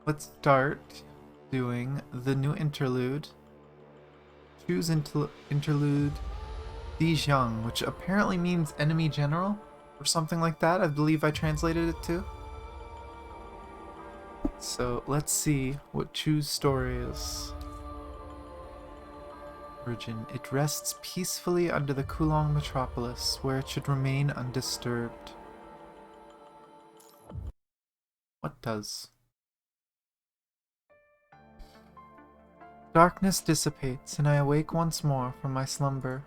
Let's start doing the new interlude. Choose interlude Dijiang, which apparently means enemy general or something like that. I believe I translated it to. So let's see what choose story is. Origin. It rests peacefully under the Kulong metropolis, where it should remain undisturbed. What does? Darkness dissipates, and I awake once more from my slumber.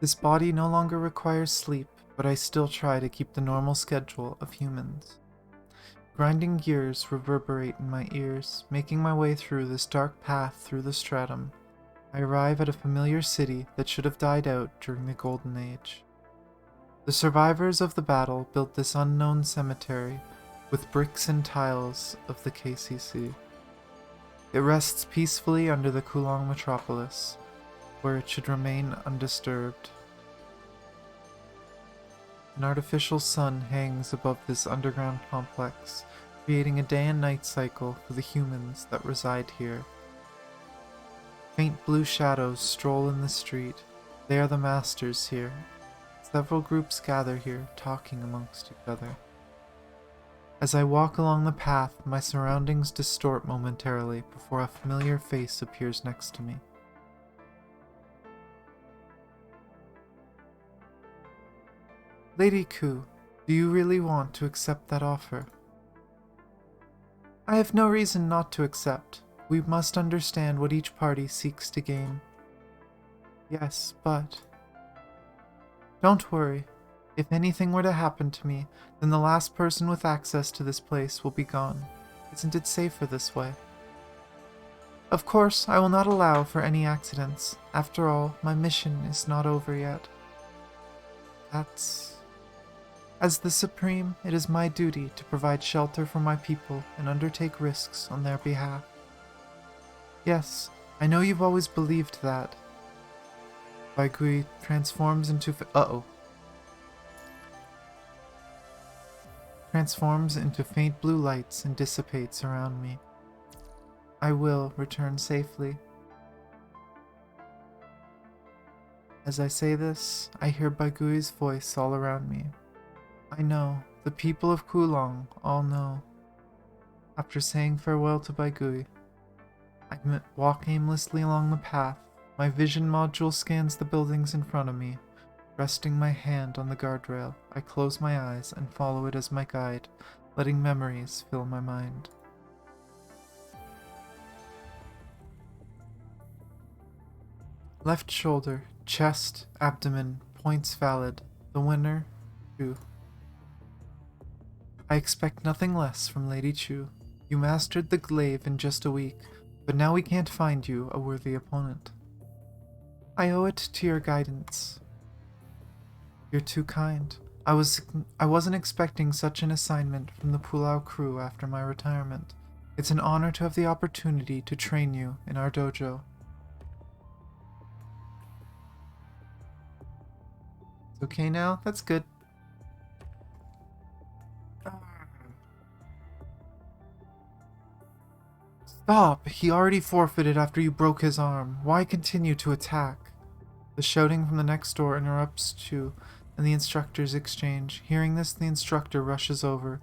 This body no longer requires sleep, but I still try to keep the normal schedule of humans. Grinding gears reverberate in my ears, making my way through this dark path through the stratum. I arrive at a familiar city that should have died out during the Golden Age. The survivors of the battle built this unknown cemetery with bricks and tiles of the KCC. It rests peacefully under the Kulong metropolis, where it should remain undisturbed. An artificial sun hangs above this underground complex, creating a day and night cycle for the humans that reside here. Faint blue shadows stroll in the street. They are the masters here. Several groups gather here, talking amongst each other. As I walk along the path, my surroundings distort momentarily before a familiar face appears next to me. Lady Ku, do you really want to accept that offer? I have no reason not to accept. We must understand what each party seeks to gain. Yes, but... Don't worry. If anything were to happen to me, then the last person with access to this place will be gone. Isn't it safer this way? Of course, I will not allow for any accidents. After all, my mission is not over yet. As the Supreme, it is my duty to provide shelter for my people and undertake risks on their behalf. Yes, I know you've always believed that. Baigui transforms into faint blue lights and dissipates around me. I will return safely. As I say this, I hear Baigui's voice all around me. I know, the people of Kulong all know. After saying farewell to Baigui, I walk aimlessly along the path. My vision module scans the buildings in front of me. Resting my hand on the guardrail, I close my eyes and follow it as my guide, letting memories fill my mind. Left shoulder, chest, abdomen, points valid. The winner, Chu. I expect nothing less from Lady Chu. You mastered the glaive in just a week, but now we can't find you a worthy opponent. I owe it to your guidance. You're too kind. I wasn't expecting such an assignment from the Pulau crew after my retirement. It's an honor to have the opportunity to train you in our dojo. It's okay now? That's good. Stop! He already forfeited after you broke his arm. Why continue to attack? The shouting from the next door interrupts Chu and the instructor's exchange. Hearing this, the instructor rushes over.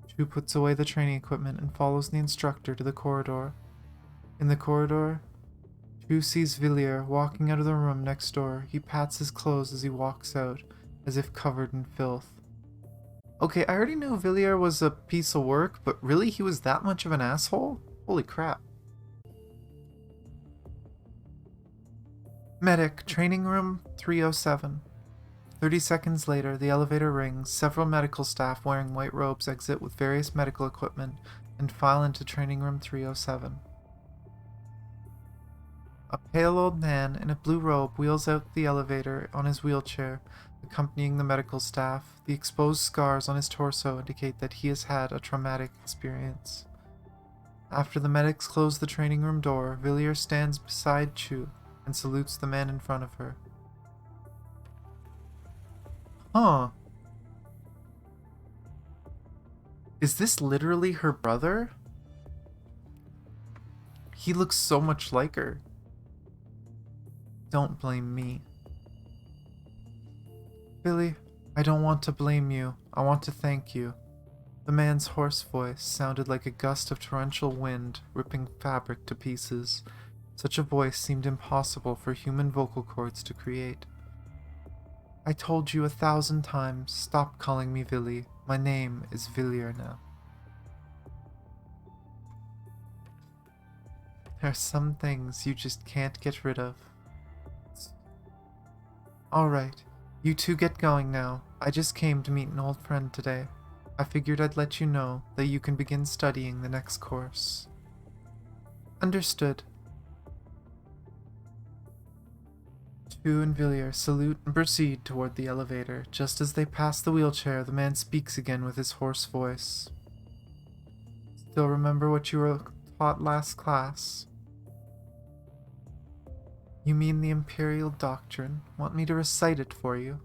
Chu puts away the training equipment and follows the instructor to the corridor. In the corridor, Chu sees Villiers walking out of the room next door. He pats his clothes as he walks out, as if covered in filth. Okay, I already knew Villiers was a piece of work, but really he was that much of an asshole? Holy crap. Medic, training room 307. 30 seconds later, the elevator rings. Several medical staff wearing white robes exit with various medical equipment and file into training room 307. A pale old man in a blue robe wheels out the elevator on his wheelchair, accompanying the medical staff. The exposed scars on his torso indicate that he has had a traumatic experience. After the medics close the training room door, Villiers stands beside Chu and salutes the man in front of her. Huh. Is this literally her brother? He looks so much like her. Don't blame me. Billy, I don't want to blame you. I want to thank you. The man's hoarse voice sounded like a gust of torrential wind ripping fabric to pieces. Such a voice seemed impossible for human vocal cords to create. I told you 1,000 times, stop calling me Villy. My name is Villier now. There are some things you just can't get rid of. Alright, you two get going now. I just came to meet an old friend today. I figured I'd let you know that you can begin studying the next course. Understood. Chu and Villiers salute and proceed toward the elevator. Just as they pass the wheelchair, the man speaks again with his hoarse voice. Still remember what you were taught last class? You mean the Imperial Doctrine? Want me to recite it for you?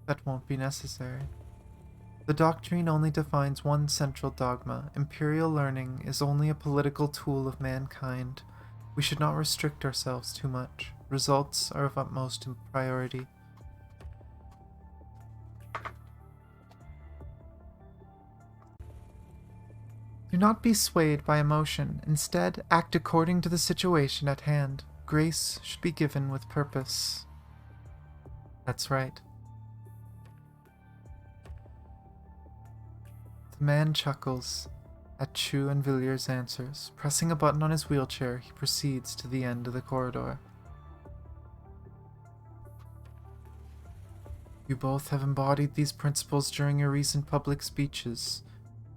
That won't be necessary. The doctrine only defines one central dogma. Imperial learning is only a political tool of mankind. We should not restrict ourselves too much. Results are of utmost priority. Do not be swayed by emotion. Instead, act according to the situation at hand. Grace should be given with purpose. That's right. The man chuckles at Chu and Villiers' answers. Pressing a button on his wheelchair, he proceeds to the end of the corridor. You both have embodied these principles during your recent public speeches.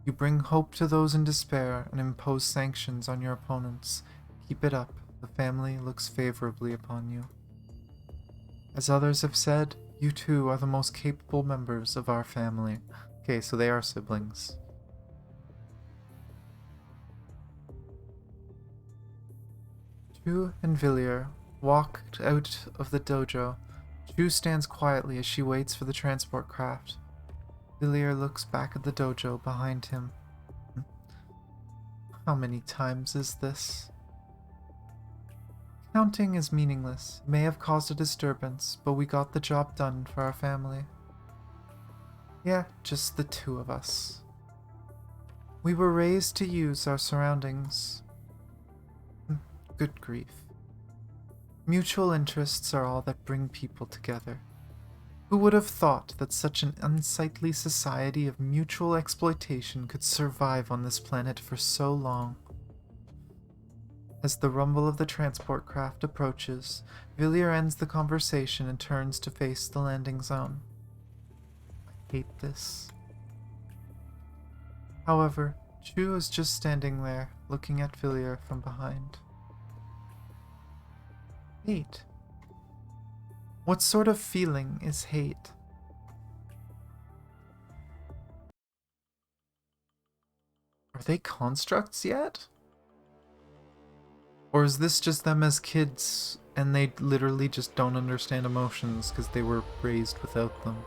You bring hope to those in despair and impose sanctions on your opponents. Keep it up. The family looks favorably upon you. As others have said, you two are the most capable members of our family. Okay, so they are siblings. Chu and Villiers walked out of the dojo. Chu stands quietly as she waits for the transport craft. Villiers looks back at the dojo behind him. How many times is this? Counting is meaningless. It may have caused a disturbance, but we got the job done for our family. Yeah, just the two of us. We were raised to use our surroundings. Good grief. Mutual interests are all that bring people together. Who would have thought that such an unsightly society of mutual exploitation could survive on this planet for so long? As the rumble of the transport craft approaches, Villiers ends the conversation and turns to face the landing zone. I hate this. However, Chu is just standing there, looking at Villiers from behind. Hate. What sort of feeling is hate? Are they constructs yet? Or is this just them as kids and they literally just don't understand emotions because they were raised without them?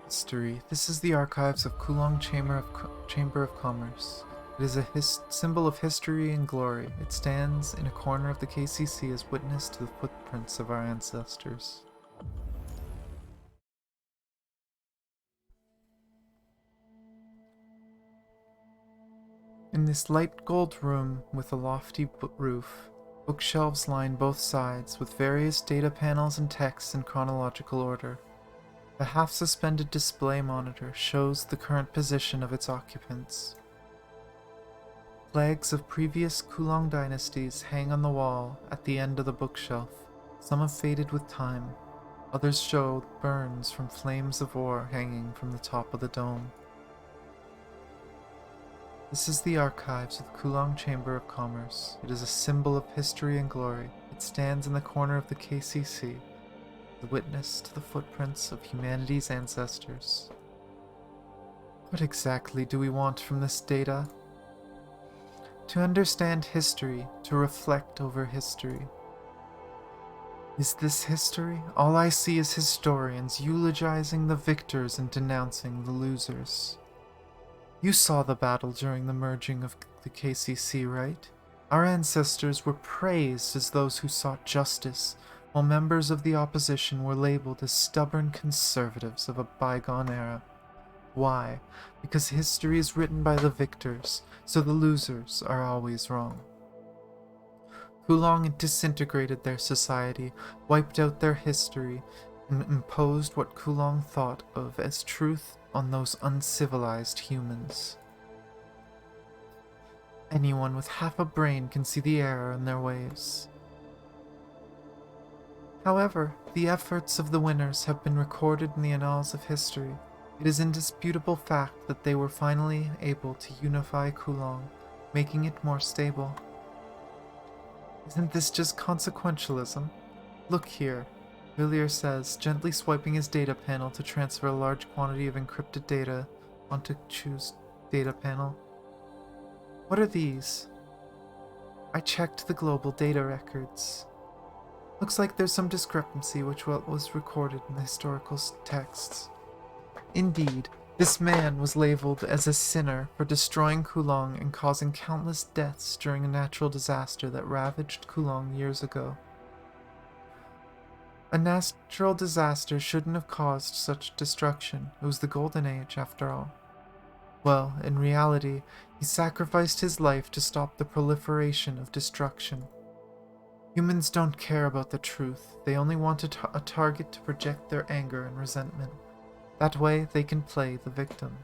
History. This is the archives of Kulong Chamber of Commerce. It is a symbol of history and glory. It stands in a corner of the KCC as witness to the footprints of our ancestors. In this light gold room with a lofty roof, bookshelves line both sides with various data panels and texts in chronological order. A half-suspended display monitor shows the current position of its occupants. Flags of previous Kulong dynasties hang on the wall at the end of the bookshelf. Some have faded with time. Others show burns from flames of war hanging from the top of the dome. This is the archives of the Kulong Chamber of Commerce. It is a symbol of history and glory. It stands in the corner of the KCC, the witness to the footprints of humanity's ancestors. What exactly do we want from this data? To understand history, to reflect over history. Is this history? All I see is historians eulogizing the victors and denouncing the losers. You saw the battle during the merging of the KCC, right? Our ancestors were praised as those who sought justice, while members of the opposition were labeled as stubborn conservatives of a bygone era. Why? Because history is written by the victors, so the losers are always wrong. Kulong disintegrated their society, wiped out their history, and imposed what Kulong thought of as truth on those uncivilized humans. Anyone with half a brain can see the error in their ways. However, the efforts of the winners have been recorded in the annals of history. It is indisputable fact that they were finally able to unify Kulong, making it more stable. Isn't this just consequentialism? Look here, Villiers says, gently swiping his data panel to transfer a large quantity of encrypted data onto Chu's data panel. What are these? I checked the global data records. Looks like there's some discrepancy which was recorded in the historical texts. Indeed, this man was labeled as a sinner for destroying Kulong and causing countless deaths during a natural disaster that ravaged Kulong years ago. A natural disaster shouldn't have caused such destruction. It was the Golden Age, after all. Well, in reality, he sacrificed his life to stop the proliferation of destruction. Humans don't care about the truth. They only want a target to project their anger and resentment. That way, they can play the victim.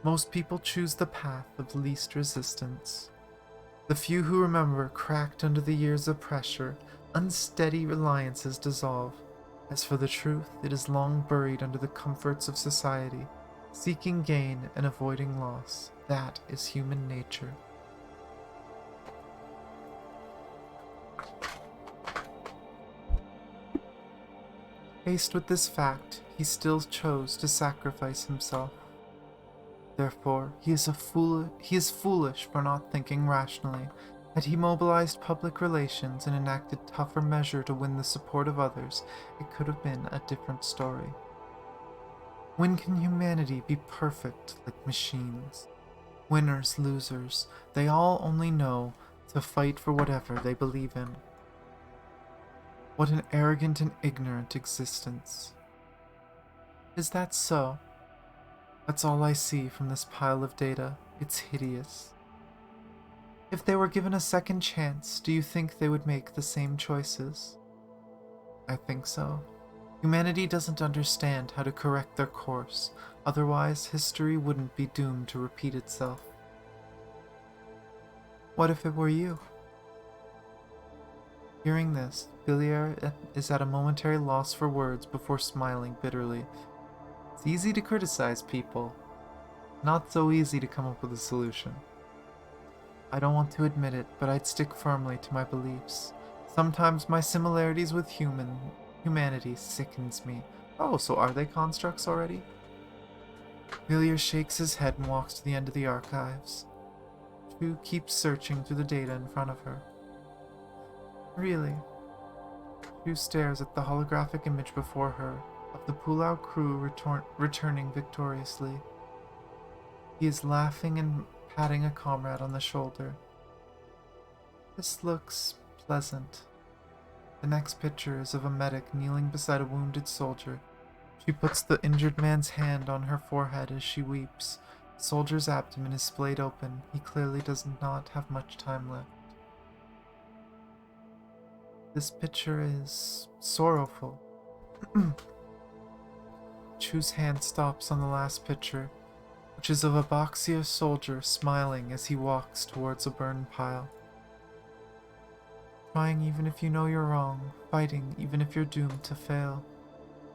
Most people choose the path of least resistance. The few who remember cracked under the years of pressure, unsteady alliances dissolve. As for the truth, it is long buried under the comforts of society, seeking gain and avoiding loss. That is human nature. Faced with this fact, he still chose to sacrifice himself. Therefore, he is foolish for not thinking rationally. Had he mobilized public relations and enacted tougher measure to win the support of others, it could have been a different story. When can humanity be perfect like machines? Winners, losers, they all only know to fight for whatever they believe in. What an arrogant and ignorant existence. Is that so? That's all I see from this pile of data. It's hideous. If they were given a second chance, do you think they would make the same choices? I think so. Humanity doesn't understand how to correct their course, otherwise history wouldn't be doomed to repeat itself. What if it were you? Hearing this, Villiers is at a momentary loss for words before smiling bitterly. It's easy to criticize people, not so easy to come up with a solution. I don't want to admit it, but I'd stick firmly to my beliefs. Sometimes my similarities with humanity sickens me. Oh, so are they constructs already? Villiers shakes his head and walks to the end of the archives. Chu keeps searching through the data in front of her. Really? Chu stares at the holographic image before her of the Pulau crew returning victoriously. He is laughing and patting a comrade on the shoulder. This looks pleasant. The next picture is of a medic kneeling beside a wounded soldier. She puts the injured man's hand on her forehead as she weeps. The soldier's abdomen is splayed open. He clearly does not have much time left. This picture is sorrowful. Chu's hand stops on the last picture, which is of a Boxia soldier smiling as he walks towards a burned pile. Trying even if you know you're wrong, fighting even if you're doomed to fail.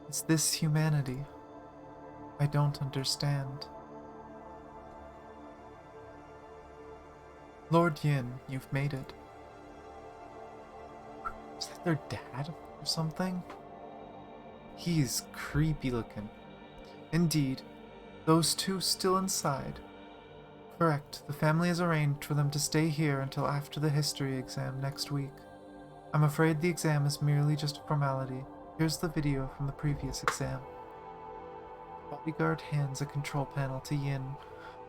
Is this humanity? I don't understand. Lord Yin, you've made it. Is that their dad or something? He's creepy looking. Indeed, those two still inside. Correct, the family has arranged for them to stay here until after the history exam next week. I'm afraid the exam is merely just a formality. Here's the video from the previous exam. The bodyguard hands a control panel to Yin,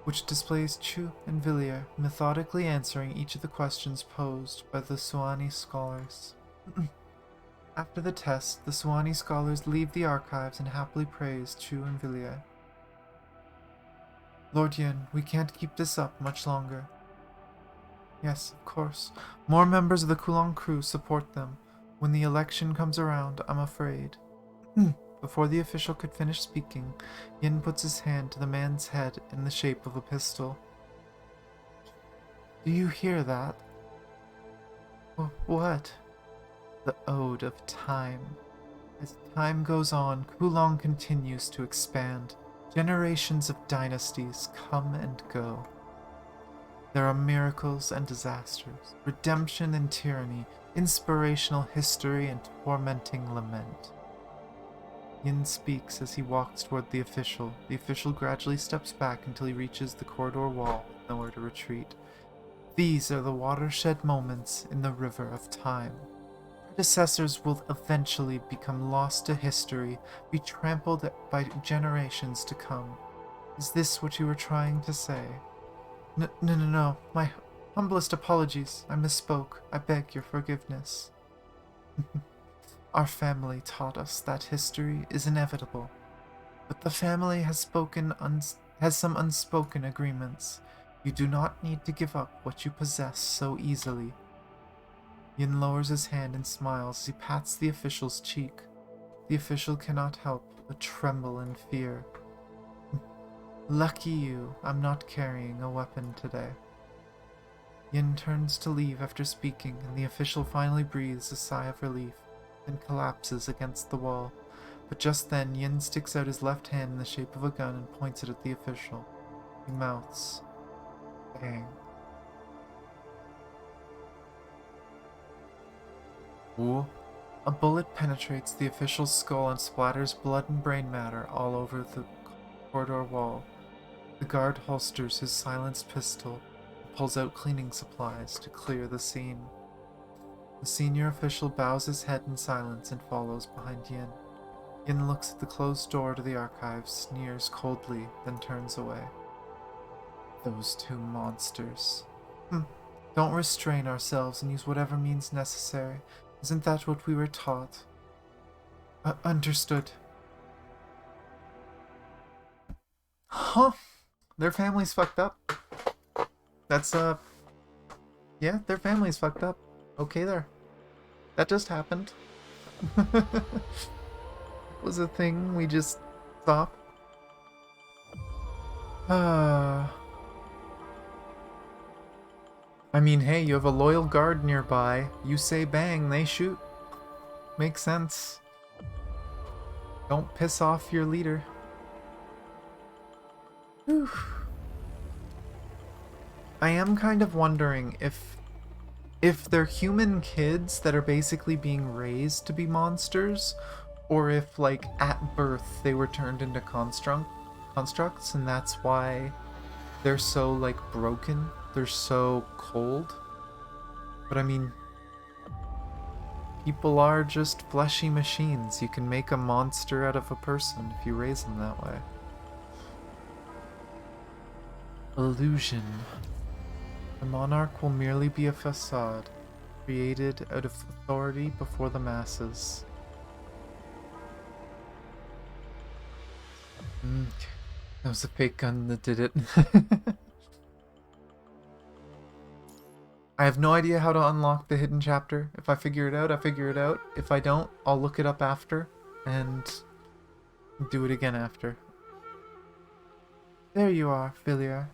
which displays Chu and Villiers methodically answering each of the questions posed by the Suani scholars. After the test, the Suani scholars leave the archives and happily praise Chu and Villiers. Lord Yin, we can't keep this up much longer. Yes, of course. More members of the Kulong crew support them. When the election comes around, I'm afraid. Before the official could finish speaking, Yin puts his hand to the man's head in the shape of a pistol. Do you hear that? What? The Ode of Time. As time goes on, Kulong continues to expand. Generations of dynasties come and go. There are miracles and disasters, redemption and tyranny, inspirational history and tormenting lament. Yin speaks as he walks toward the official. The official gradually steps back until he reaches the corridor wall with nowhere to retreat. These are the watershed moments in the river of time. Predecessors will eventually become lost to history, be trampled by generations to come. Is this what you were trying to say? No. My humblest apologies. I misspoke. I beg your forgiveness. Our family taught us that history is inevitable, but the family has some unspoken agreements. You do not need to give up what you possess so easily. Yin lowers his hand and smiles as he pats the official's cheek. The official cannot help but tremble in fear. Lucky you, I'm not carrying a weapon today. Yin turns to leave after speaking, and the official finally breathes a sigh of relief, then collapses against the wall. But just then, Yin sticks out his left hand in the shape of a gun and points it at the official. He mouths, "Bang." Ooh. A bullet penetrates the official's skull and splatters blood and brain matter all over the corridor wall. The guard holsters his silenced pistol and pulls out cleaning supplies to clear the scene. The senior official bows his head in silence and follows behind Yin. Yin looks at the closed door to the archives, sneers coldly, then turns away. Those two monsters. Don't restrain ourselves and use whatever means necessary. Isn't that what we were taught? Understood. Huh? Their family's fucked up. That's, yeah, their family's fucked up. Okay there. That just happened. Was a thing we just saw. I mean, hey, you have a loyal guard nearby. You say bang, they shoot. Makes sense. Don't piss off your leader. Whew. I am kind of wondering if they're human kids that are basically being raised to be monsters, or if, like, at birth they were turned into constructs, and that's why they're so, like, broken. They're so cold. But I mean, people are just fleshy machines. You can make a monster out of a person if you raise them that way. Illusion. The monarch will merely be a facade, created out of authority before the masses. That was a fake gun that did it. I have no idea how to unlock the hidden chapter. If I figure it out, I figure it out. If I don't, I'll look it up after and do it again after. There you are, Villiers.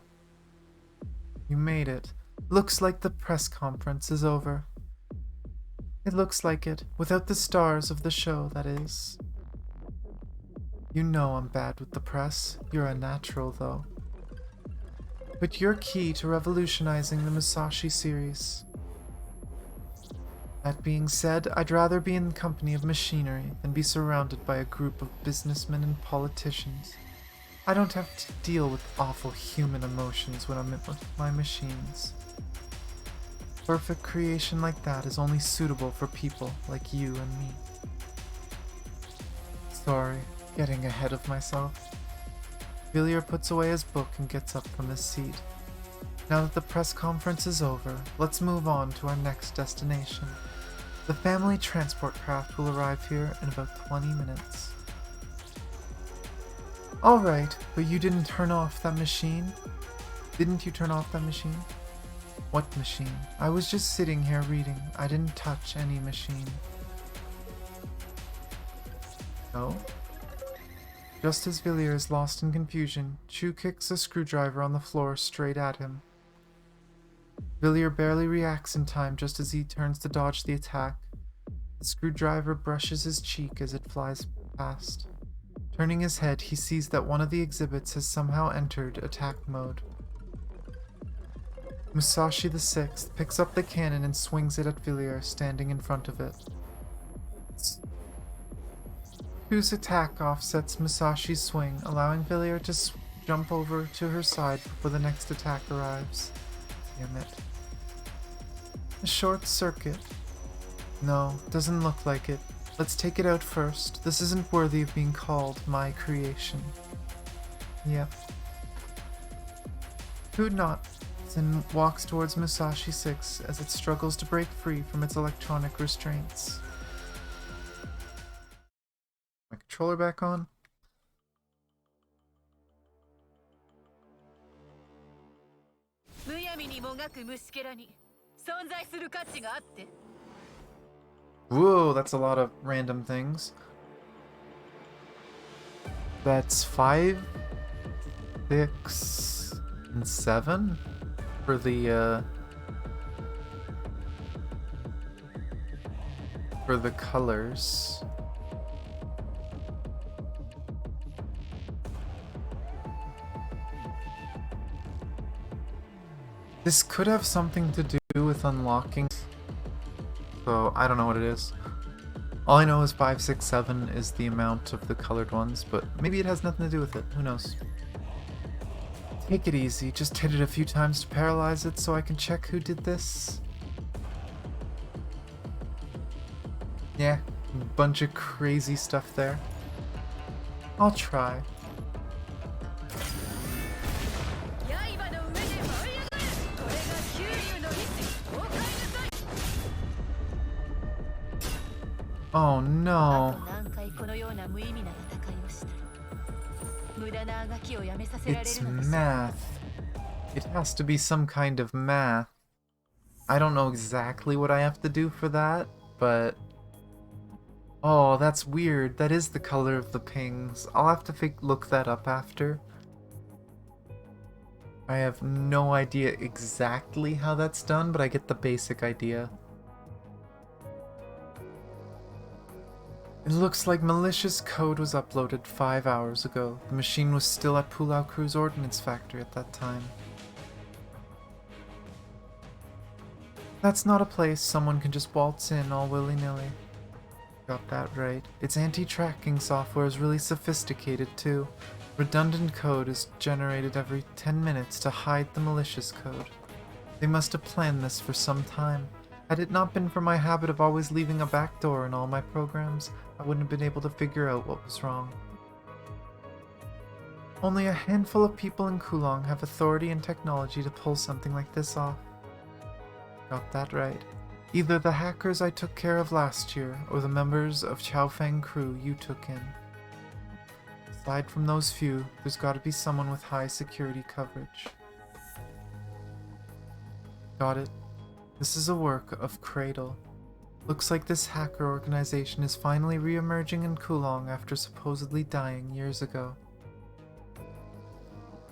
You made it. Looks like the press conference is over. It looks like it, without the stars of the show, that is. You know I'm bad with the press. You're a natural, though. But you're key to revolutionizing the Musashi series. That being said, I'd rather be in the company of machinery than be surrounded by a group of businessmen and politicians. I don't have to deal with awful human emotions when I'm with my machines. Perfect creation like that is only suitable for people like you and me. Sorry, getting ahead of myself. Villiers puts away his book and gets up from his seat. Now that the press conference is over, let's move on to our next destination. The family transport craft will arrive here in about 20 minutes. Alright, but you didn't turn off that machine? Didn't you turn off that machine? What machine? I was just sitting here reading. I didn't touch any machine. No? Just as Villiers is lost in confusion, Chu kicks a screwdriver on the floor straight at him. Villiers barely reacts in time just as he turns to dodge the attack. The screwdriver brushes his cheek as it flies past. Turning his head, he sees that one of the exhibits has somehow entered attack mode. Musashi VI picks up the cannon and swings it at Villiers standing in front of it. Chu's attack offsets Musashi's swing, allowing Villiers to jump over to her side before the next attack arrives. Damn it. A short circuit. No, doesn't look like it. Let's take it out first. This isn't worthy of being called my creation. Yep. Who nods and walks towards Musashi 6 as it struggles to break free from its electronic restraints. My controller back on? Whoa, that's a lot of random things. That's 5, 6, and 7 for the colors. This could have something to do with unlocking, so I don't know what it is. All I know is 5, 6, 7 is the amount of the colored ones, but maybe it has nothing to do with it. Who knows? Take it easy. Just hit it a few times to paralyze it so I can check who did this. Yeah, a bunch of crazy stuff there. I'll try. Oh no. It's math. It has to be some kind of math. I don't know exactly what I have to do for that, but... Oh, that's weird. That is the color of the pings. I'll have to look that up after. I have no idea exactly how that's done, but I get the basic idea. It looks like malicious code was uploaded 5 hours ago. The machine was still at Pulau Cruz Ordnance Factory at that time. That's not a place someone can just waltz in all willy-nilly. Got that right. Its anti-tracking software is really sophisticated too. Redundant code is generated every 10 minutes to hide the malicious code. They must have planned this for some time. Had it not been for my habit of always leaving a back door in all my programs, I wouldn't have been able to figure out what was wrong. Only a handful of people in Kulong have authority and technology to pull something like this off. Got that right. Either the hackers I took care of last year, or the members of Chaofeng crew you took in. Aside from those few, there's gotta be someone with high security coverage. Got it. This is a work of Cradle. Looks like this hacker organization is finally re-emerging in Kulong after supposedly dying years ago.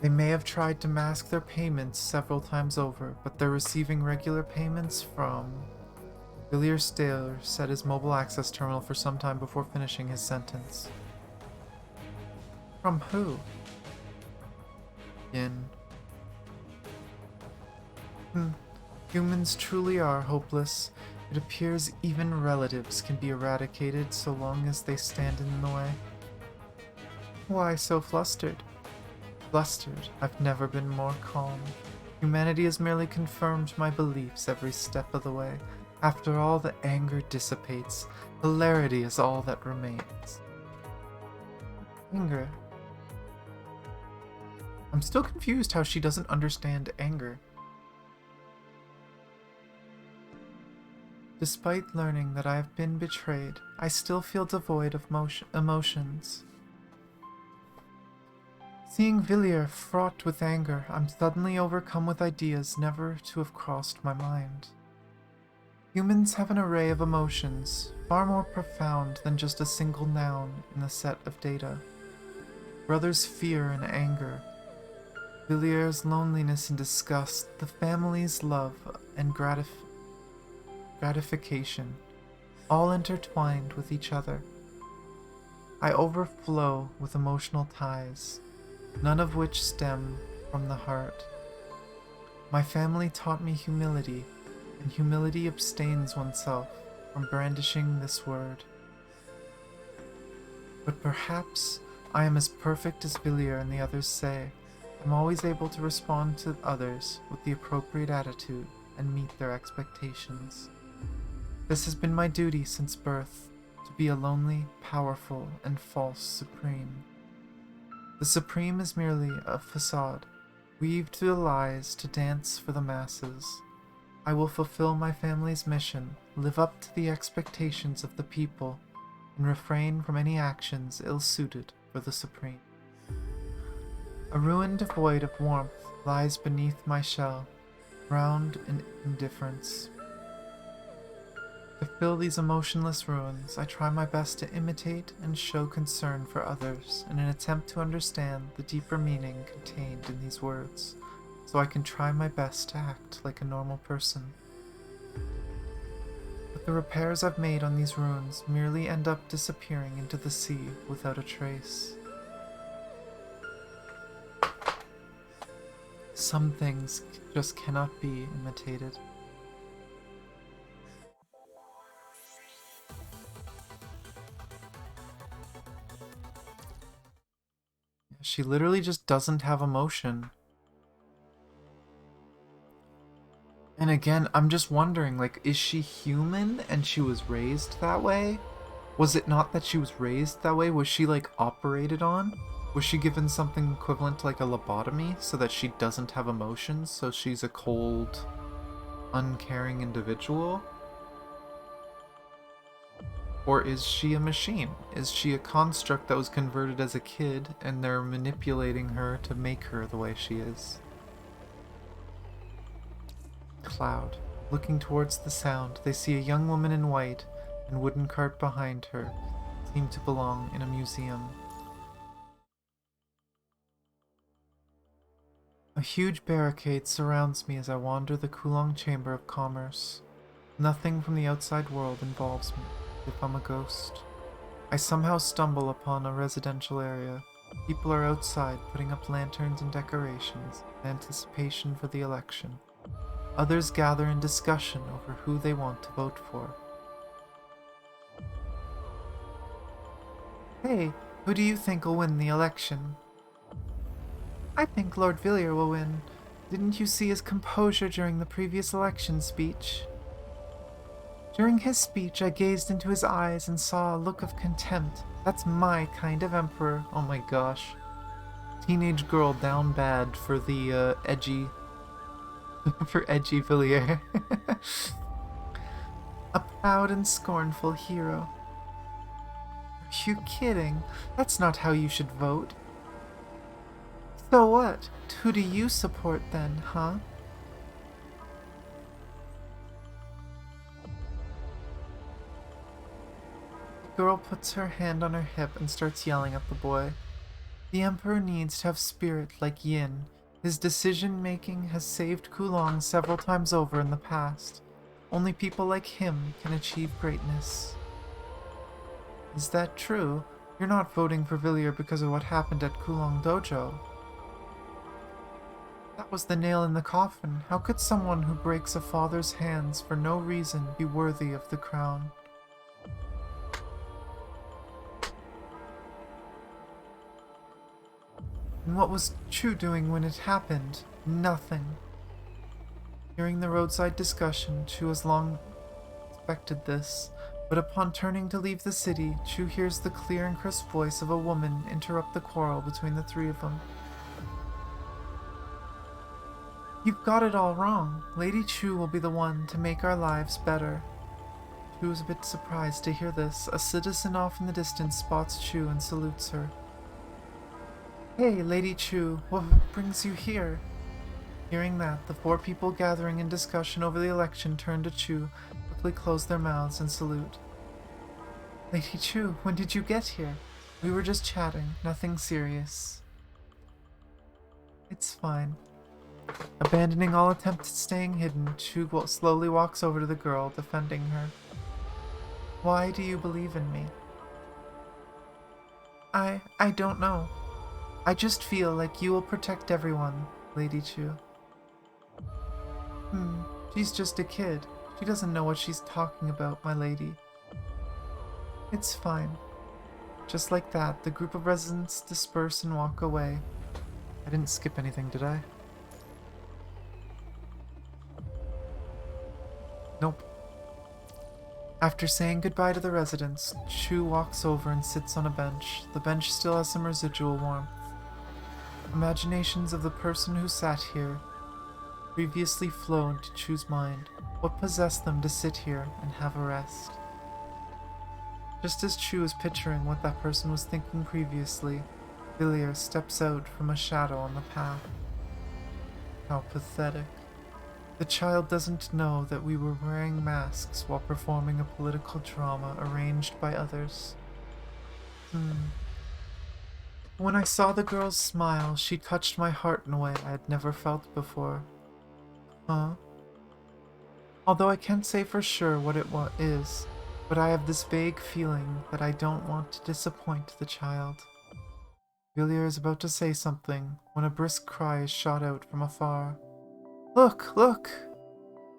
They may have tried to mask their payments several times over, but they're receiving regular payments from... Villiers Staler set his mobile access terminal for some time before finishing his sentence. From who? Yin. Humans truly are hopeless. It appears even relatives can be eradicated so long as they stand in the way. Why so flustered? Flustered? I've never been more calm. Humanity has merely confirmed my beliefs every step of the way. After all, the anger dissipates. Hilarity is all that remains. Anger. I'm still confused how she doesn't understand anger. Despite learning that I have been betrayed, I still feel devoid of emotions. Seeing Villiers fraught with anger, I'm suddenly overcome with ideas never to have crossed my mind. Humans have an array of emotions, far more profound than just a single noun in a set of data. Brothers' fear and anger, Villiers' loneliness and disgust, the family's love and gratification, all intertwined with each other. I overflow with emotional ties, none of which stem from the heart. My family taught me humility, and humility abstains oneself from brandishing this word. But perhaps I am as perfect as Villiers and the others say. I'm always able to respond to others with the appropriate attitude and meet their expectations. This has been my duty since birth, to be a lonely, powerful, and false supreme. The supreme is merely a facade, weaved through the lies to dance for the masses. I will fulfill my family's mission, live up to the expectations of the people, and refrain from any actions ill-suited for the supreme. A ruin devoid of warmth lies beneath my shell, drowned in indifference. To fill these emotionless ruins, I try my best to imitate and show concern for others in an attempt to understand the deeper meaning contained in these words, so I can try my best to act like a normal person. But the repairs I've made on these ruins merely end up disappearing into the sea without a trace. Some things just cannot be imitated. She literally just doesn't have emotion. And again, I'm just wondering, like, is she human and she was raised that way? Was it not that she was raised that way? Was she, like, operated on? Was she given something equivalent to, like, a lobotomy so that she doesn't have emotions, so she's a cold, uncaring individual? Or is she a machine? Is she a construct that was converted as a kid and they're manipulating her to make her the way she is? Cloud. Looking towards the sound, they see a young woman in white and wooden cart behind her, seem to belong in a museum. A huge barricade surrounds me as I wander the Kulong Chamber of Commerce. Nothing from the outside world involves me, if I'm a ghost. I somehow stumble upon a residential area. People are outside putting up lanterns and decorations in anticipation for the election. Others gather in discussion over who they want to vote for. Hey, who do you think will win the election? I think Lord Villiers will win. Didn't you see his composure during the previous election speech? During his speech, I gazed into his eyes and saw a look of contempt. That's my kind of emperor. Oh my gosh. Teenage girl down bad for the, edgy... for edgy Villiers. A proud and scornful hero. Are you kidding? That's not how you should vote. So what? Who do you support then, huh? The girl puts her hand on her hip and starts yelling at the boy. The Emperor needs to have spirit like Yin. His decision-making has saved Kulong several times over in the past. Only people like him can achieve greatness. Is that true? You're not voting for Villiers because of what happened at Kulong Dojo. That was the nail in the coffin. How could someone who breaks a father's hands for no reason be worthy of the crown? And what was Chu doing when it happened? Nothing. Hearing the roadside discussion, Chu has long expected this, but upon turning to leave the city, Chu hears the clear and crisp voice of a woman interrupt the quarrel between the three of them. You've got it all wrong. Lady Chu will be the one to make our lives better. Chu is a bit surprised to hear this. A citizen off in the distance spots Chu and salutes her. Hey, Lady Chu, what brings you here? Hearing that, the four people gathering in discussion over the election turn to Chu, quickly close their mouths and salute. Lady Chu, when did you get here? We were just chatting, nothing serious. It's fine. Abandoning all attempt at staying hidden, Chu slowly walks over to the girl, defending her. Why do you believe in me? I don't know. I just feel like you will protect everyone, Lady Chu. She's just a kid. She doesn't know what she's talking about, my lady. It's fine. Just like that, the group of residents disperse and walk away. I didn't skip anything, did I? Nope. After saying goodbye to the residents, Chu walks over and sits on a bench. The bench still has some residual warmth. Imaginations of the person who sat here previously flow into Chu's mind. What possessed them to sit here and have a rest? Just as Chu is picturing what that person was thinking previously, Villiers steps out from a shadow on the path. How pathetic. The child doesn't know that we were wearing masks while performing a political drama arranged by others. When I saw the girl's smile, she touched my heart in a way I had never felt before. Huh? Although I can't say for sure what it is, but I have this vague feeling that I don't want to disappoint the child. Villiers is about to say something when a brisk cry is shot out from afar. Look! Look!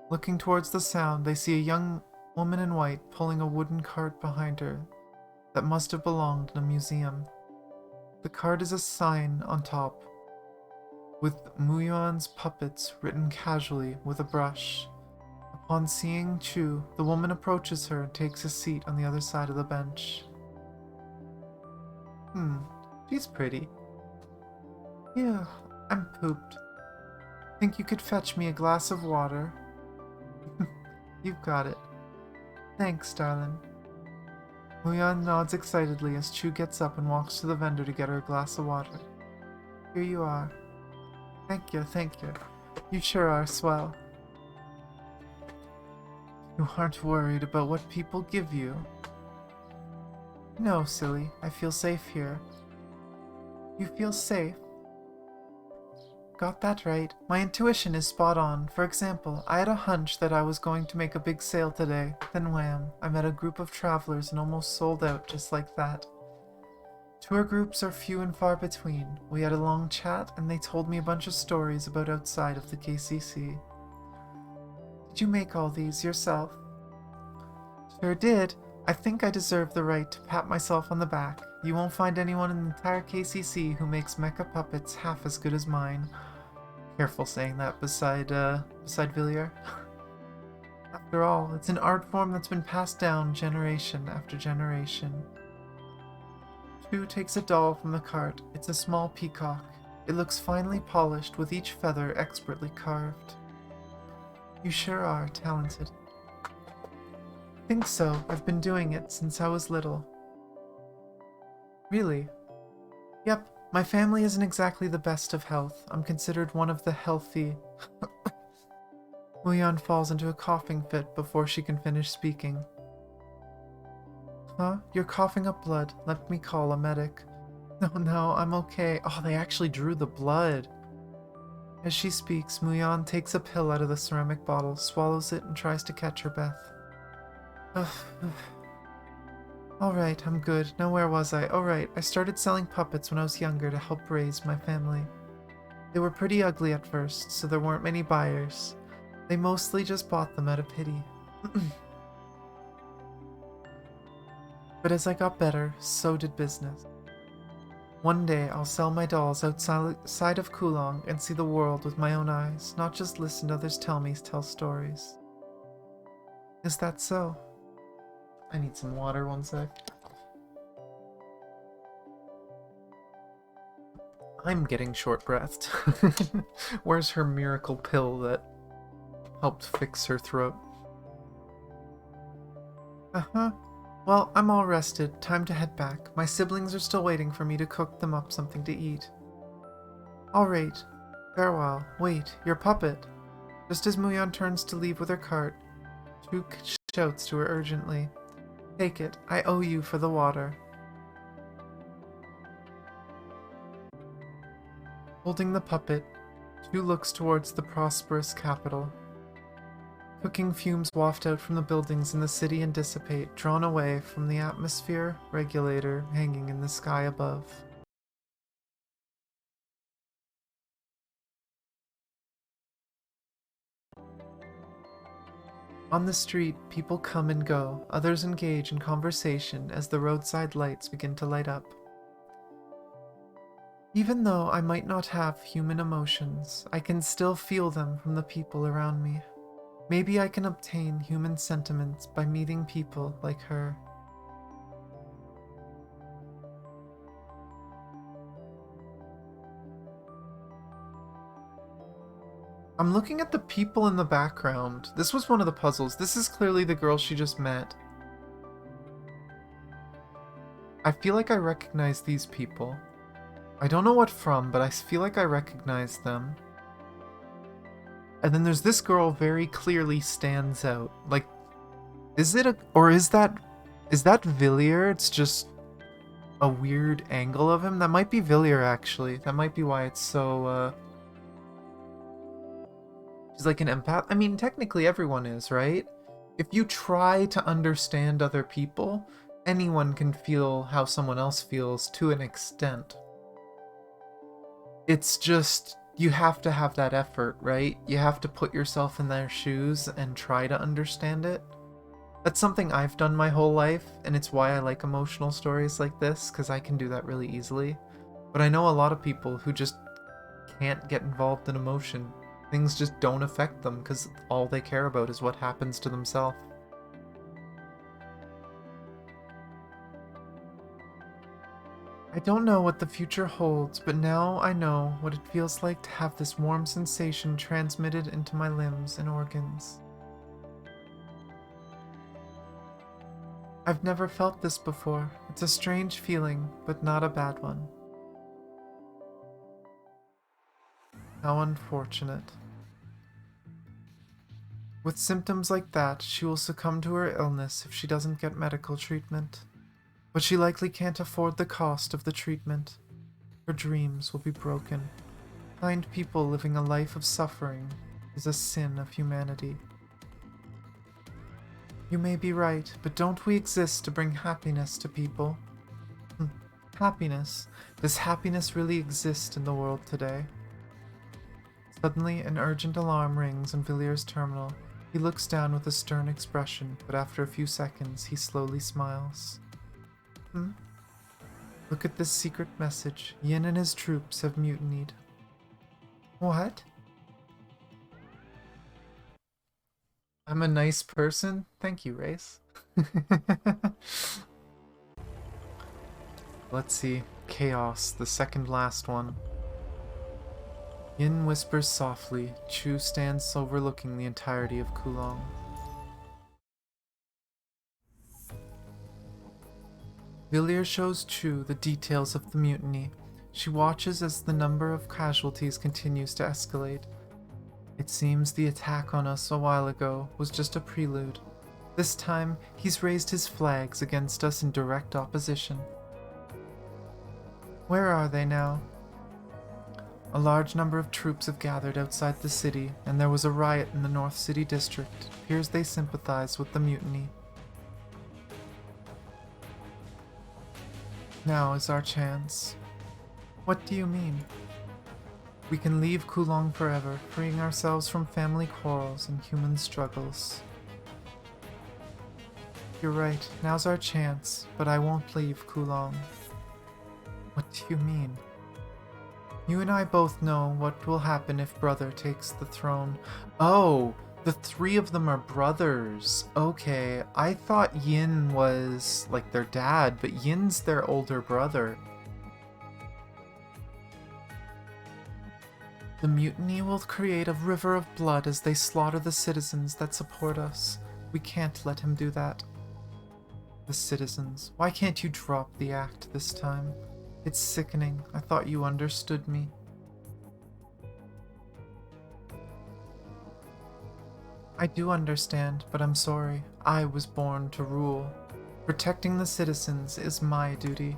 Looking towards the sound, they see a young woman in white pulling a wooden cart behind her that must have belonged in a museum. The cart is a sign on top, with Muyuan's puppets written casually with a brush. Upon seeing Chu, the woman approaches her and takes a seat on the other side of the bench. She's pretty. Yeah, I'm pooped. Think you could fetch me a glass of water? You've got it. Thanks, darling. Muyuan nods excitedly as Chu gets up and walks to the vendor to get her a glass of water. Here you are. Thank you, thank you. You sure are swell. You aren't worried about what people give you? No, silly. I feel safe here. You feel safe? Got that right. My intuition is spot on. For example, I had a hunch that I was going to make a big sale today. Then wham, I met a group of travelers and almost sold out just like that. Tour groups are few and far between. We had a long chat and they told me a bunch of stories about outside of the KCC. Did you make all these yourself? Sure did. I think I deserve the right to pat myself on the back. You won't find anyone in the entire KCC who makes mecha puppets half as good as mine. Careful saying that beside Villiers. After all, it's an art form that's been passed down generation after generation. Chu takes a doll from the cart. It's a small peacock. It looks finely polished with each feather expertly carved. You sure are talented. Think so. I've been doing it since I was little. Really? Yep, my family isn't exactly the best of health. I'm considered one of the healthy... Muyuan falls into a coughing fit before she can finish speaking. Huh? You're coughing up blood. Let me call a medic. No, I'm okay. Oh, they actually drew the blood. As she speaks, Muyuan takes a pill out of the ceramic bottle, swallows it, and tries to catch her breath. Alright, I'm good. Now where was I? Oh right, I started selling puppets when I was younger to help raise my family. They were pretty ugly at first, so there weren't many buyers. They mostly just bought them out of pity. But as I got better, so did business. One day I'll sell my dolls outside of Kulong and see the world with my own eyes, not just listen to others tell stories. Is that so? I need some water, one sec. I'm getting short-breathed. Where's her miracle pill that helped fix her throat? Uh-huh. Well, I'm all rested. Time to head back. My siblings are still waiting for me to cook them up something to eat. All right. Farewell. Wait, your puppet. Just as Muyan turns to leave with her cart, Chu shouts to her urgently. Take it. I owe you for the water. Holding the puppet, Chu looks towards the prosperous capital. Cooking fumes waft out from the buildings in the city and dissipate, drawn away from the atmosphere regulator hanging in the sky above. On the street, people come and go, others engage in conversation as the roadside lights begin to light up. Even though I might not have human emotions, I can still feel them from the people around me. Maybe I can obtain human sentiments by meeting people like her. I'm looking at the people in the background. This was one of the puzzles. This is clearly the girl she just met. I feel like I recognize these people. I don't know what from, but I feel like I recognize them. And then there's this girl very clearly stands out. Like, is it is that Villiers? It's just a weird angle of him. That might be Villiers, actually. That might be why it's so, she's like an empath. I mean, technically everyone is, right? If you try to understand other people, anyone can feel how someone else feels to an extent. It's just, you have to have that effort, right? You have to put yourself in their shoes and try to understand it. That's something I've done my whole life, and it's why I like emotional stories like this, because I can do that really easily. But I know a lot of people who just can't get involved in emotion. Things just don't affect them, because all they care about is what happens to themselves. I don't know what the future holds, but now I know what it feels like to have this warm sensation transmitted into my limbs and organs. I've never felt this before. It's a strange feeling, but not a bad one. How unfortunate. With symptoms like that, she will succumb to her illness if she doesn't get medical treatment. But she likely can't afford the cost of the treatment. Her dreams will be broken. Kind people living a life of suffering is a sin of humanity. You may be right, but don't we exist to bring happiness to people? Happiness? Does happiness really exist in the world today? Suddenly, an urgent alarm rings on Villiers' terminal. He looks down with a stern expression, but after a few seconds, he slowly smiles. Look at this secret message. Yin and his troops have mutinied. What? I'm a nice person? Thank you, Race. Let's see. Chaos, the second last one. Yin whispers softly. Chu stands overlooking the entirety of Kulong. Villiers shows Chu the details of the mutiny. She watches as the number of casualties continues to escalate. It seems the attack on us a while ago was just a prelude. This time, he's raised his flags against us in direct opposition. Where are they now? A large number of troops have gathered outside the city, and there was a riot in the North City District. It appears they sympathize with the mutiny. Now is our chance. What do you mean? We can leave Kulong forever, freeing ourselves from family quarrels and human struggles. You're right, now's our chance, but I won't leave Kulong. What do you mean? You and I both know what will happen if brother takes the throne. Oh, the three of them are brothers. Okay, I thought Yin was like their dad, but Yin's their older brother. The mutiny will create a river of blood as they slaughter the citizens that support us. We can't let him do that. The citizens. Why can't you drop the act this time? It's sickening. I thought you understood me. I do understand, but I'm sorry. I was born to rule. Protecting the citizens is my duty.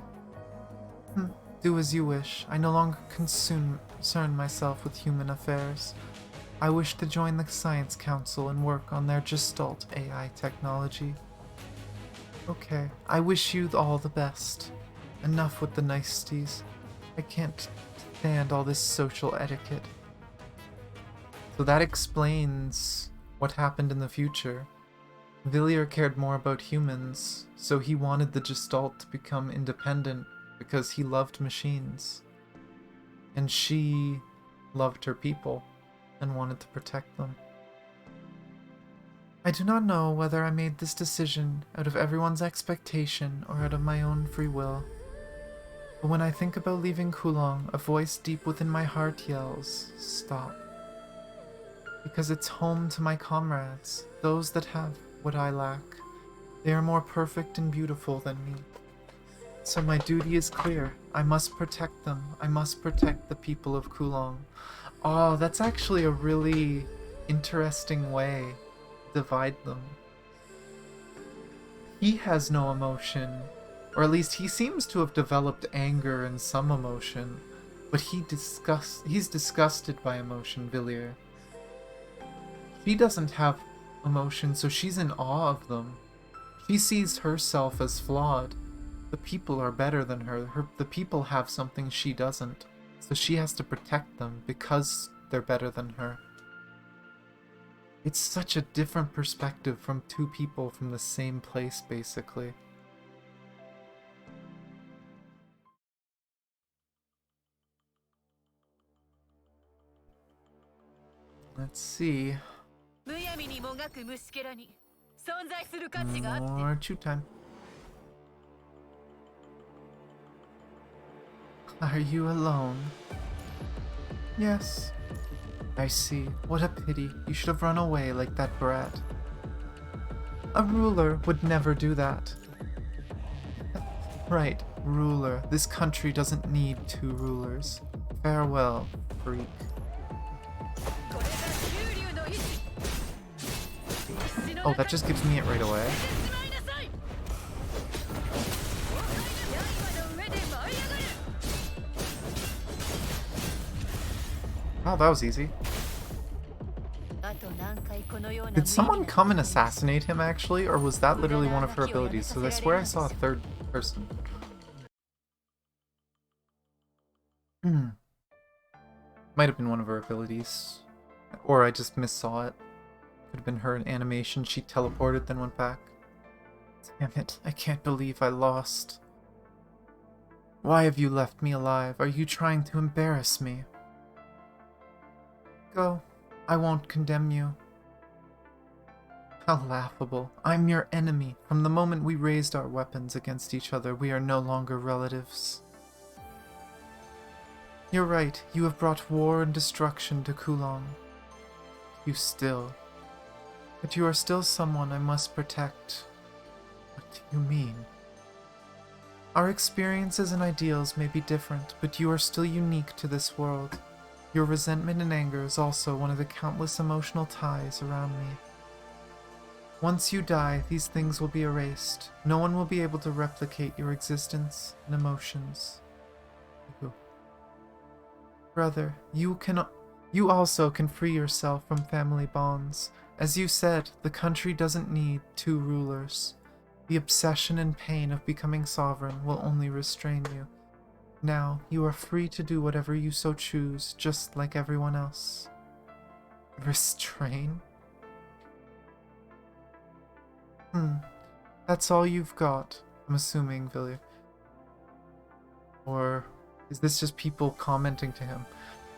Do as you wish. I no longer concern myself with human affairs. I wish to join the Science Council and work on their Gestalt AI technology. Okay, I wish you all the best. Enough with the niceties. I can't stand all this social etiquette. So that explains what happened in the future. Villiers cared more about humans, so he wanted the Gestalt to become independent because he loved machines. And she loved her people and wanted to protect them. I do not know whether I made this decision out of everyone's expectation or out of my own free will. But when I think about leaving Kulong, a voice deep within my heart yells, stop. Because it's home to my comrades, those that have what I lack. They are more perfect and beautiful than me. So my duty is clear. I must protect them. I must protect the people of Kulong. Oh, that's actually a really interesting way to divide them. He has no emotion, or at least he seems to have developed anger and some emotion, but he's disgusted by emotion, Villiers. She doesn't have emotion, so she's in awe of them. She sees herself as flawed. The people are better than her. The people have something she doesn't, so she has to protect them because they're better than her. It's such a different perspective from two people from the same place, basically. Let's see. More chew time. Are you alone? Yes. I see. What a pity. You should have run away like that brat. A ruler would never do that. Right, ruler. This country doesn't need two rulers. Farewell, freak. Oh, that just gives me it right away. Oh, that was easy. Did someone come and assassinate him, actually? Or was that literally one of her abilities? So I swear I saw a third person. Might have been one of her abilities. Or I just missaw it. Could have been her animation. She teleported, then went back. Damn it, I can't believe I lost. Why have you left me alive? Are you trying to embarrass me? Go. I won't condemn you. How laughable. I'm your enemy. From the moment we raised our weapons against each other, we are no longer relatives. You're right. You have brought war and destruction to Kulong. You still. But you are still someone I must protect. What do you mean? Our experiences and ideals may be different, but you are still unique to this world. Your resentment and anger is also one of the countless emotional ties around me. Once you die, these things will be erased. No one will be able to replicate your existence and emotions. Brother, you also can free yourself from family bonds. As you said, the country doesn't need two rulers. The obsession and pain of becoming sovereign will only restrain you. Now, you are free to do whatever you so choose, just like everyone else. Restrain? That's all you've got, I'm assuming, Villiers. Or is this just people commenting to him?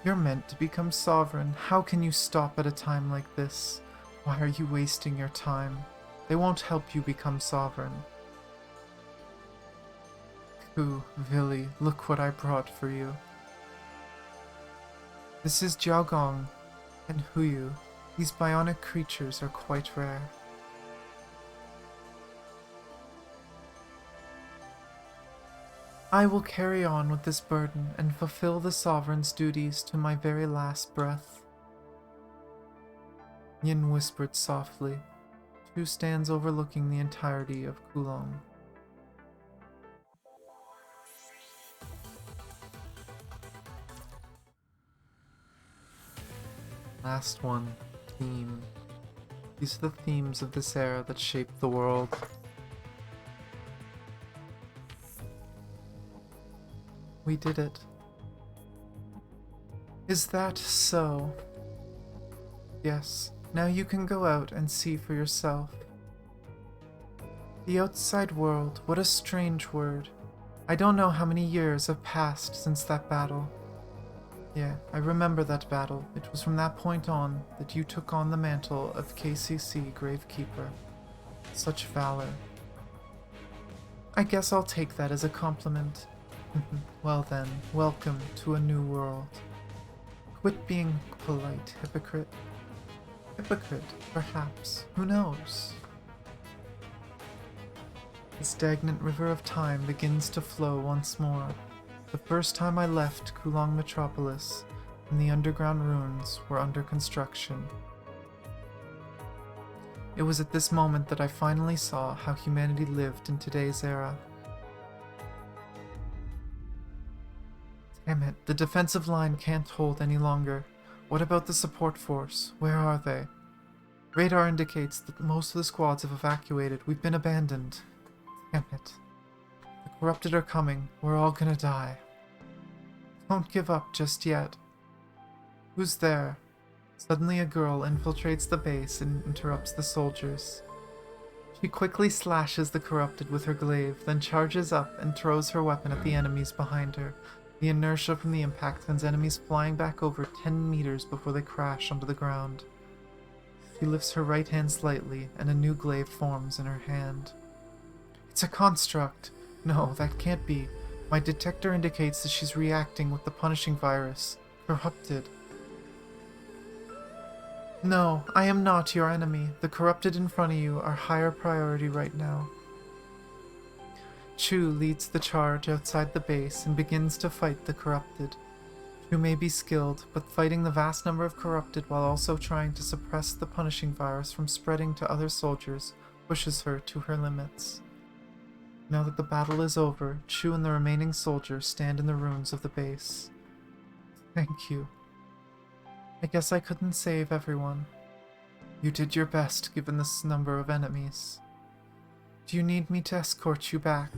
You're meant to become sovereign. How can you stop at a time like this? Why are you wasting your time? They won't help you become sovereign. Ku, Vili, look what I brought for you. This is Jiaogong and Huyu. These bionic creatures are quite rare. I will carry on with this burden and fulfill the sovereign's duties to my very last breath. Yin whispered softly. Chu stands overlooking the entirety of Kulong. Last one. Theme. These are the themes of this era that shaped the world. We did it. Is that so? Yes. Now you can go out and see for yourself. The outside world, what a strange word. I don't know how many years have passed since that battle. Yeah, I remember that battle. It was from that point on that you took on the mantle of KCC Gravekeeper. Such valor. I guess I'll take that as a compliment. Well then, welcome to a new world. Quit being polite, hypocrite. Hypocrite, perhaps. Who knows? The stagnant river of time begins to flow once more. The first time I left Kulong Metropolis, and the underground ruins were under construction. It was at this moment that I finally saw how humanity lived in today's era. Damn it, the defensive line can't hold any longer. What about the support force? Where are they? Radar indicates that most of the squads have evacuated. We've been abandoned. Damn it. The corrupted are coming. We're all gonna die. Don't give up just yet. Who's there? Suddenly a girl infiltrates the base and interrupts the soldiers. She quickly slashes the corrupted with her glaive, then charges up and throws her weapon at the enemies behind her. The inertia from the impact sends enemies flying back over 10 meters before they crash onto the ground. She lifts her right hand slightly, and a new glaive forms in her hand. It's a construct! No, that can't be. My detector indicates that she's reacting with the punishing virus. Corrupted. No, I am not your enemy. The corrupted in front of you are higher priority right now. Chu leads the charge outside the base and begins to fight the corrupted. Chu may be skilled, but fighting the vast number of corrupted while also trying to suppress the punishing virus from spreading to other soldiers pushes her to her limits. Now that the battle is over, Chu and the remaining soldiers stand in the ruins of the base. Thank you. I guess I couldn't save everyone. You did your best given this number of enemies. Do you need me to escort you back?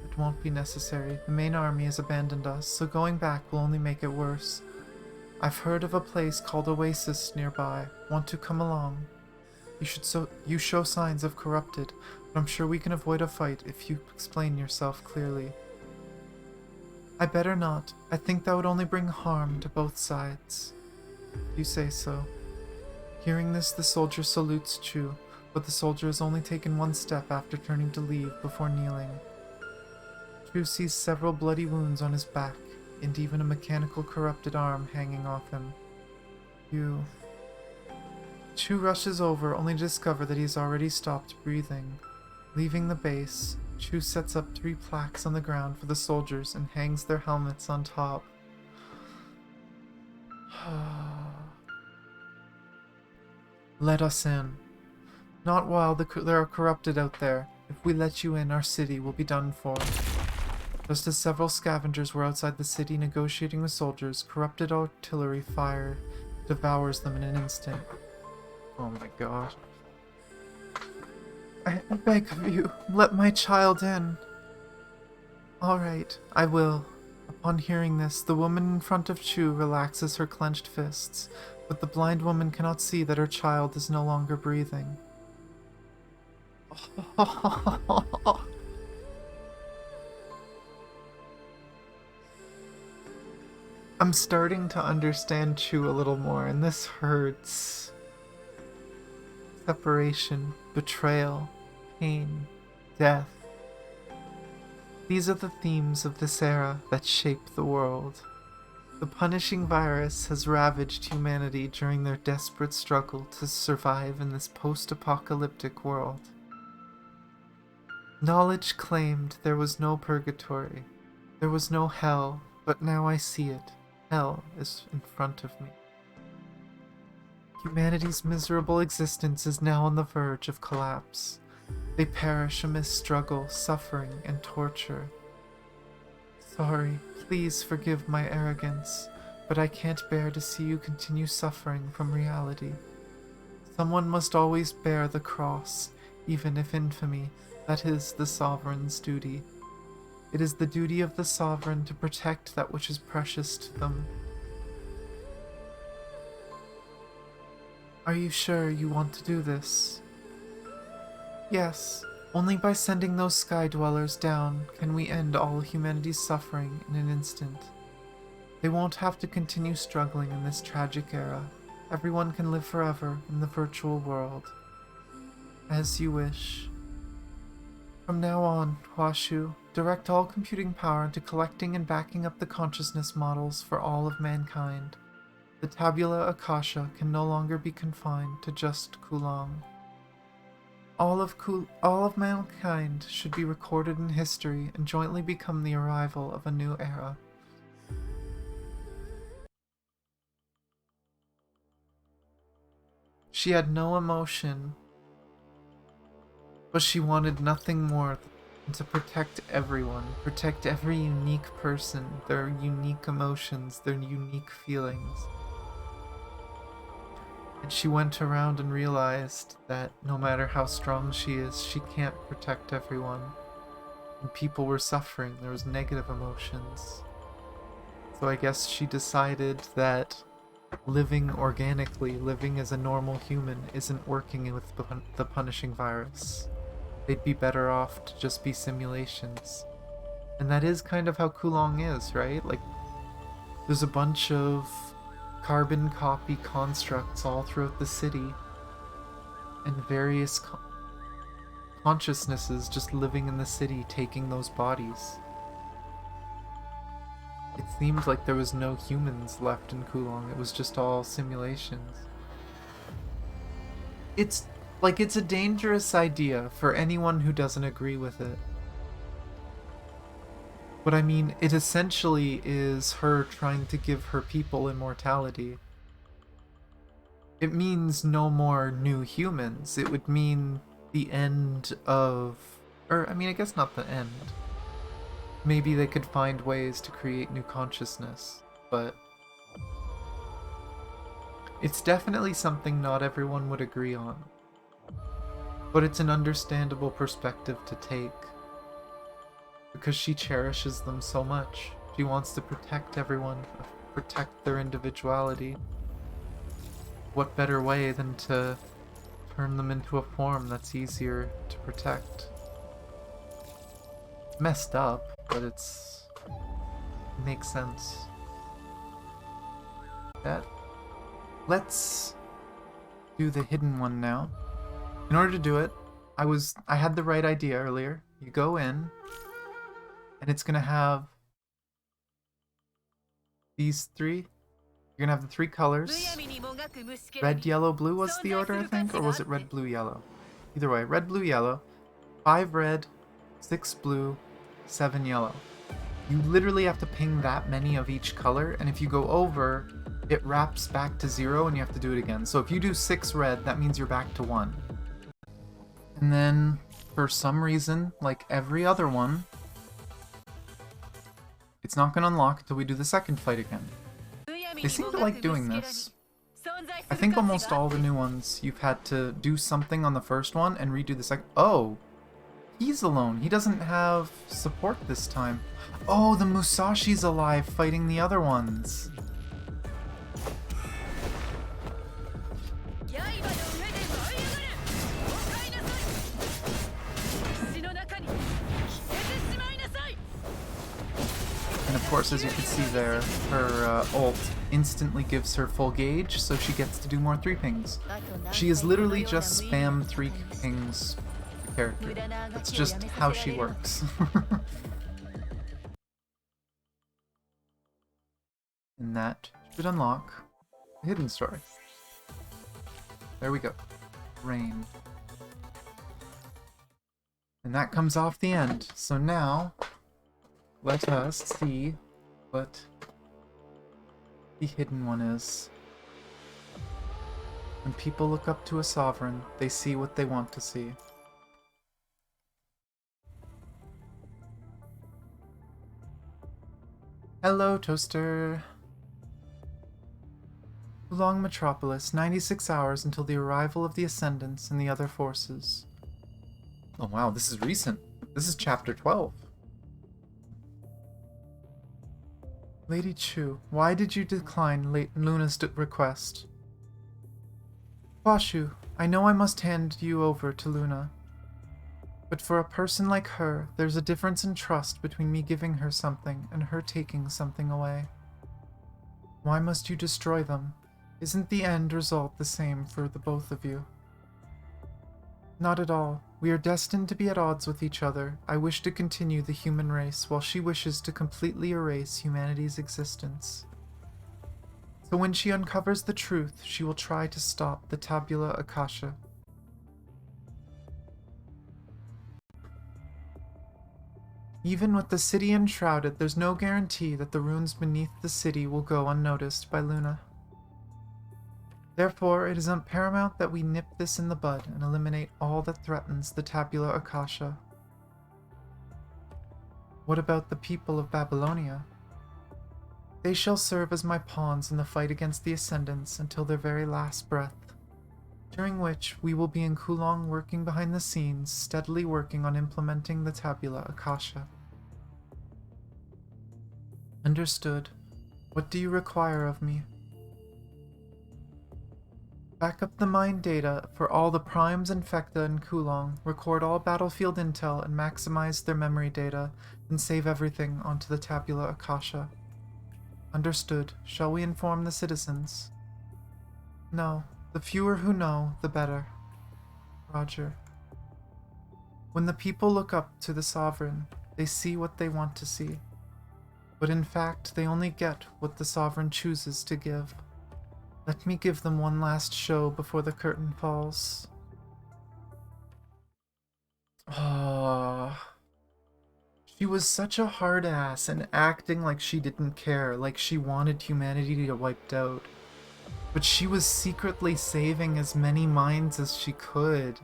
It won't be necessary. The main army has abandoned us, so going back will only make it worse. I've heard of a place called Oasis nearby. Want to come along? You show signs of corrupted, but I'm sure we can avoid a fight if you explain yourself clearly. I better not. I think that would only bring harm to both sides. You say so. Hearing this, the soldier salutes Chu, but the soldier has only taken one step after turning to leave before kneeling. Chu sees several bloody wounds on his back, and even a mechanical corrupted arm hanging off him. Chu rushes over, only to discover that he's already stopped breathing. Leaving the base, Chu sets up 3 plaques on the ground for the soldiers and hangs their helmets on top. Let us in. Not while there are corrupted out there. If we let you in, our city will be done for. Just as several scavengers were outside the city negotiating with soldiers, corrupted artillery fire devours them in an instant. Oh my god. I beg of you, let my child in. Alright, I will. Upon hearing this, the woman in front of Chu relaxes her clenched fists, but the blind woman cannot see that her child is no longer breathing. I'm starting to understand Chu a little more, and this hurts. Separation, betrayal, pain, death. These are the themes of this era that shape the world. The punishing virus has ravaged humanity during their desperate struggle to survive in this post-apocalyptic world. Knowledge claimed there was no purgatory, there was no hell, but now I see it. Hell is in front of me. Humanity's miserable existence is now on the verge of collapse. They perish amidst struggle, suffering, and torture. Sorry, please forgive my arrogance, but I can't bear to see you continue suffering from reality. Someone must always bear the cross, even if infamy. That is the sovereign's duty. It is the duty of the sovereign to protect that which is precious to them. Are you sure you want to do this? Yes, only by sending those sky dwellers down can we end all humanity's suffering in an instant. They won't have to continue struggling in this tragic era. Everyone can live forever in the virtual world. As you wish. From now on, Huashu, direct all computing power into collecting and backing up the consciousness models for all of mankind. The tabula Akasha can no longer be confined to just Kulong. All of mankind should be recorded in history and jointly become the arrival of a new era. She had no emotion, but she wanted nothing more than to protect everyone, protect every unique person, their unique emotions, their unique feelings. And she went around and realized that no matter how strong she is, she can't protect everyone. And people were suffering, there was negative emotions. So I guess she decided that living organically, living as a normal human, isn't working with the punishing virus. They'd be better off to just be simulations. And that is kind of how Kulong is, right? Like, there's a bunch of carbon copy constructs all throughout the city, and various consciousnesses just living in the city, taking those bodies. It seemed like there was no humans left in Kulong, it was just all simulations. It's a dangerous idea for anyone who doesn't agree with it. But I mean, it essentially is her trying to give her people immortality. It means no more new humans. It would mean the end of... Or, I mean, I guess not the end. Maybe they could find ways to create new consciousness, but... It's definitely something not everyone would agree on. But it's an understandable perspective to take. Because she cherishes them so much. She wants to protect everyone, protect their individuality. What better way than to turn them into a form that's easier to protect? Messed up, but it makes sense. Let's do the hidden one now. In order to do it, I had the right idea earlier. You go in, and it's gonna have these three. You're gonna have the three colors. Red, yellow, blue was the order, I think? Or was it red, blue, yellow? Either way, red, blue, yellow. 5 red, 6 blue, 7 yellow. You literally have to ping that many of each color, and if you go over, it wraps back to 0 and you have to do it again. So if you do 6 red, that means you're back to 1. And then, for some reason, like every other one, it's not gonna unlock until we do the second fight again. They seem to like doing this. I think almost all the new ones, you've had to do something on the first one and redo the second. Oh! He's alone. He doesn't have support this time. Oh, the Musashi's alive fighting the other ones. And of course, as you can see there, her ult instantly gives her full gauge, so she gets to do more 3 pings. She is literally just spam 3 pings per character. That's just how she works. And that should unlock the hidden story. There we go. Rain. And that comes off the end. So now, let us see what the hidden one is. When people look up to a sovereign, they see what they want to see. Hello, Toaster. Long Metropolis, 96 hours until the arrival of the Ascendants and the other forces. Oh wow, this is recent. This is chapter 12. Lady Chu, why did you decline Luna's request? Huashu, I know I must hand you over to Luna. But for a person like her, there's a difference in trust between me giving her something and her taking something away. Why must you destroy them? Isn't the end result the same for the both of you? Not at all. We are destined to be at odds with each other. I wish to continue the human race, while she wishes to completely erase humanity's existence. So when she uncovers the truth, she will try to stop the Tabula Akasha. Even with the city enshrouded, there's no guarantee that the runes beneath the city will go unnoticed by Luna. Therefore, it is paramount that we nip this in the bud and eliminate all that threatens the Tabula Akasha. What about the people of Babylonia? They shall serve as my pawns in the fight against the Ascendants until their very last breath, during which we will be in Kulong working behind the scenes, steadily working on implementing the Tabula Akasha. Understood. What do you require of me? Back up the mine data for all the primes, infecta, and Kulong, record all battlefield intel and maximize their memory data, and save everything onto the Tabula Akasha. Understood. Shall we inform the citizens? No. The fewer who know, the better. Roger. When the people look up to the sovereign, they see what they want to see. But in fact, they only get what the sovereign chooses to give. Let me give them one last show before the curtain falls. She was such a hard ass and acting like she didn't care, like she wanted humanity to get wiped out. But she was secretly saving as many minds as she could.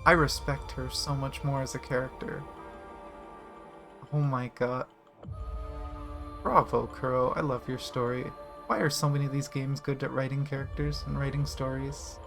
I respect her so much more as a character. Oh my god. Bravo, Kuro. I love your story. Why are so many of these games good at writing characters and writing stories?